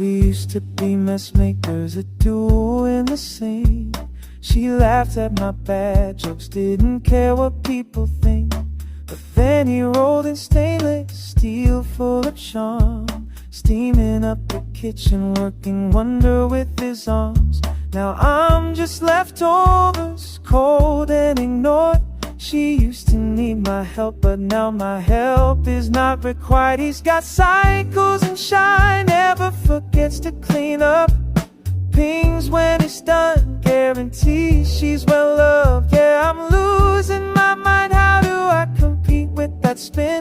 We used to be mess makers, a duo in the same. She laughed at my bad jokes, didn't care what people think. But then he rolled in stainless steel full of charm, steaming up the kitchen, working wonder with his arms. Now I'm just leftovers, cold and ignored. She used to need my help, but now my help is not required. He's got cycles and shine, never forgets to clean up. Pings when he's done, guarantees she's well loved. Yeah, I'm losing my mind, how do I compete with that spin?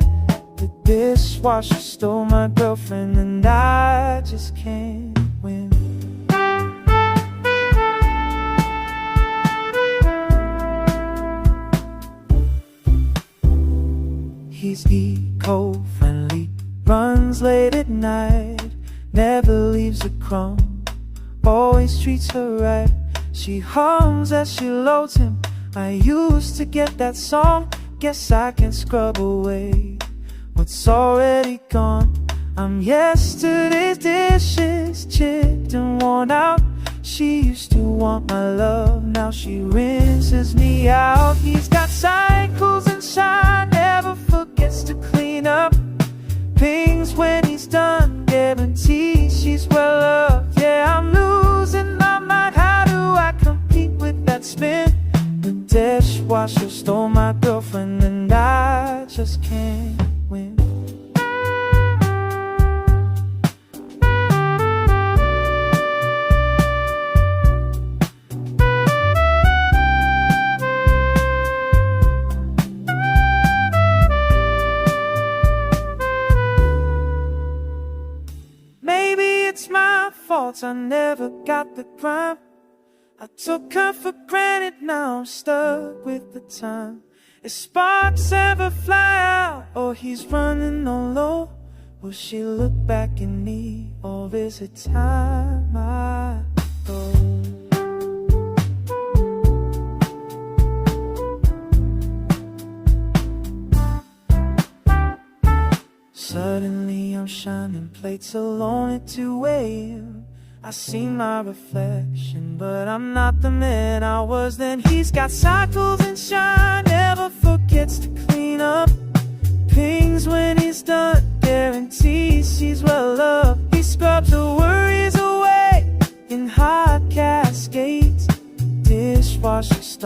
The dishwasher stole my girlfriend and I just can't win. He's eco-friendly, runs late at night, never leaves a crumb, always treats her right. She hums as she loads him. I used to get that song, guess I can scrub away what's already gone. I'm yesterday's dishes, chipped and worn out. She used to want my love, now she rinses me out. He's got cycles and shine, never forgets to clean up. Pings when he's done, guarantees she's well loved. Yeah, I'm losing my mind, how do I compete with that spin? The dishwasher stole my girlfriend and I just can't win. It's my fault, I never got the crime. I took her for granted, now I'm stuck with the time. If sparks ever fly out, or he's running on low, will she look back at me, or is it time I go? Suddenly I'm shining plates alone at 2 AM. I see my reflection, but I'm not the man I was then. He's got cycles and shine, never forgets to clean up. Pings when he's done, guarantees she's well loved. He scrubs the worries away in hot cascades. Dishwasher